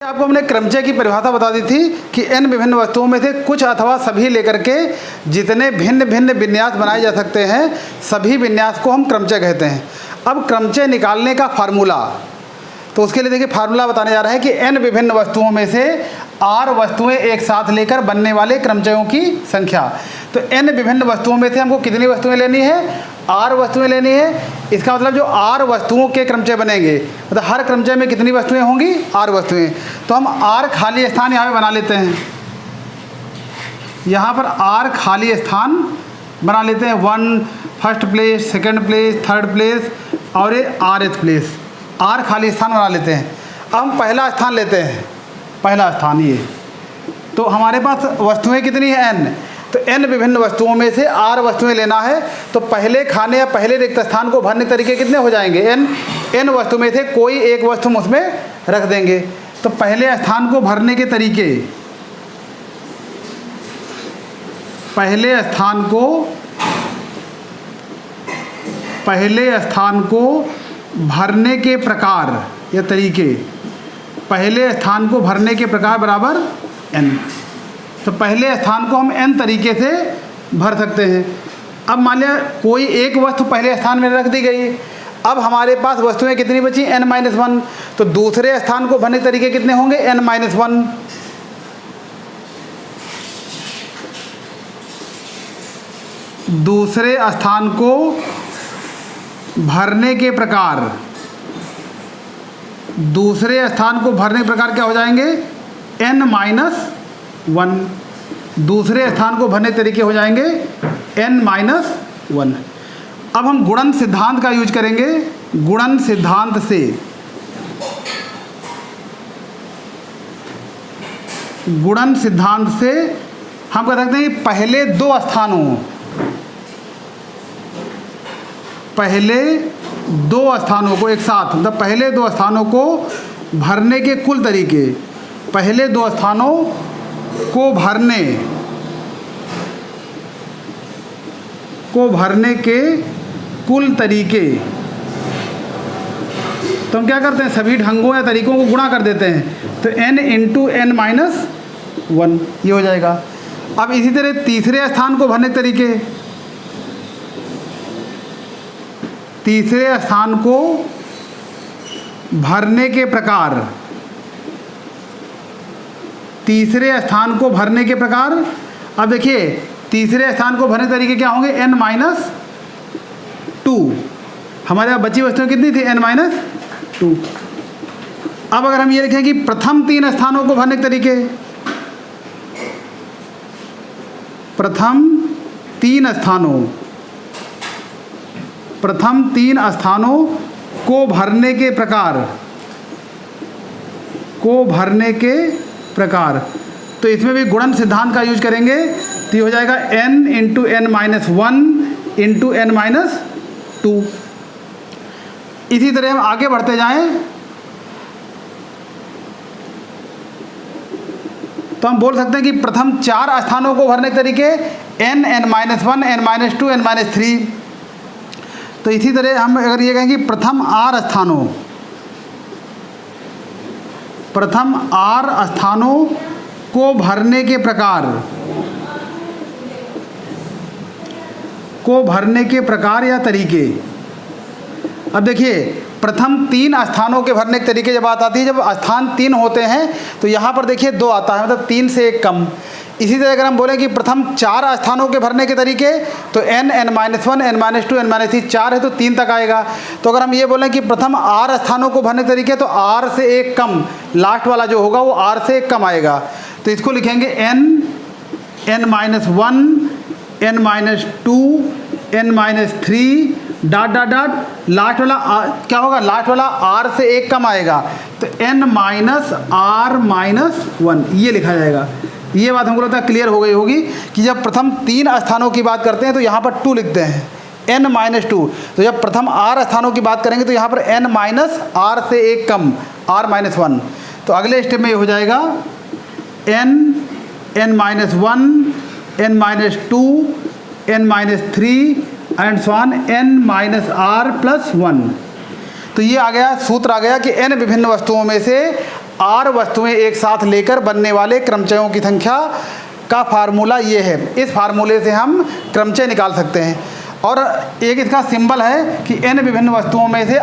आपको हमने क्रमचय की परिभाषा बता दी थी कि n विभिन्न वस्तुओं में से कुछ अथवा सभी लेकर के जितने भिन्न भिन्न विन्यास बनाए जा सकते हैं सभी विन्यास को हम क्रमचय कहते हैं। अब क्रमचय निकालने का फार्मूला, तो उसके लिए देखिए फार्मूला बताने जा रहा है कि n विभिन्न वस्तुओं में से r वस्तुएं एक साथ लेकर बनने वाले क्रमचयों की संख्या। तो n विभिन्न वस्तुओं में से हमको कितनी वस्तुएं लेनी है? r वस्तुएं लेनी है। इसका मतलब जो r वस्तुओं के क्रमचय बनेंगे, मतलब हर क्रमचय में कितनी वस्तुएं होंगी? r वस्तुएं। तो हम r खाली स्थान यहाँ पे बना लेते हैं। यहाँ पर r खाली स्थान बना लेते हैं। 1 first place, second place, third place और ये rth प्लेस, r खाली स्थान बना लेते हैं। अब हम पहला स्थान लेते हैं, पहला स्थान ये। तो हमारे पास वस्तुएं कितनी है? n। तो n विभिन्न वस्तुओं में से r वस्तुएं लेना है। तो पहले खाने या पहले रिक्त स्थान को भरने के तरीके कितने हो जाएंगे? n वस्तु में से कोई एक वस्तु हम उसमें रख देंगे। तो पहले स्थान को भरने के तरीके, पहले स्थान को भरने के प्रकार या तरीके, पहले स्थान को भरने के प्रकार बराबर n। तो पहले स्थान को हम n तरीके से भर सकते हैं। अब मान लिया कोई एक वस्तु पहले स्थान में रख दी गई। अब हमारे पास वस्तुएं कितनी बची? n-1। तो दूसरे स्थान को भरने के तरीके कितने होंगे? n-1। दूसरे स्थान को भरने के प्रकार, दूसरे स्थान को भरने के प्रकार क्या हो जाएंगे? n-1। दूसरे स्थान को भरने के तरीके हो जाएंगे n-1। अब हम गुणन सिद्धांत का यूज करेंगे। गुणन सिद्धांत से, गुणन सिद्धांत से हम कह सकते हैं कि पहले दो स्थानों, पहले दो स्थानों को एक साथ, मतलब पहले दो स्थानों को भरने के कुल तरीके, पहले दो स्थानों को भरने के कुल तरीके। तो हम क्या करते हैं? सभी ढंगों या तरीकों को गुणा कर देते हैं। तो n इंटू n-1 ये हो जाएगा। अब इसी तरह तीसरे स्थान को भरने के तरीके, तीसरे स्थान को भरने के प्रकार, तीसरे स्थान को भरने के प्रकार। अब देखिए तीसरे स्थान को भरने के तरीके क्या होंगे? n-2। हमारे यहाँ बची वस्तुएं कितनी थी? n-2। अब अगर हम ये लिखें कि प्रथम तीन स्थानों को भरने के तरीके, प्रथम तीन स्थानों को भरने के प्रकार, तो इसमें भी गुणन सिद्धांत का यूज करेंगे। तो ये हो जाएगा n into n-1 into n-2। इसी तरह हम आगे बढ़ते जाएं तो हम बोल सकते हैं कि प्रथम चार स्थानों को भरने के तरीके n, n-1, n-2, n-3। तो इसी तरह हम अगर ये कहें कि प्रथम r स्थानों को भरने के प्रकार या तरीके। अब देखिए प्रथम तीन स्थानों के भरने के तरीके जब बात आती है, जब स्थान 3 होते हैं तो यहाँ पर देखिए 2 आता है, मतलब 3 से 1 कम। इसी तरह अगर हम बोलें कि प्रथम 4 स्थानों के भरने के तरीके, तो n, n-1, n-2, n-3 4 है तो 3 तक आएगा। तो अगर हम ये बोलें कि प्रथम r स्थानों को भरने के तरीके, तो r से 1 कम, लास्ट वाला जो होगा वो r से 1 कम आएगा। तो इसको लिखेंगे n, n-1, n-2, n-3 dot dot dot, last वाला क्या होगा? लास्ट वाला r से 1 कम आएगा, तो n-r-1 ये लिखा जाएगा। ये बात हमको लगता है क्लियर हो गई होगी कि जब प्रथम 3 स्थानों की बात करते हैं तो यहाँ पर 2 लिखते हैं, n-2। तो जब प्रथम r स्थानों की बात करेंगे तो यहाँ पर n-r से 1 कम, r-1। तो अगले स्टेप में ये हो जाएगा n, n-1, n-2, n-3 and so on n-r+1। तो ये आ गया सूत्र, आ गया कि n विभिन्न वस्तुओं में से आर वस्तुएं एक साथ लेकर बनने वाले क्रमचयों की संख्या का फार्मूला ये है। इस फार्मूले से हम क्रमचय निकाल सकते हैं। और एक इसका सिंबल है कि n विभिन्न वस्तुओं में से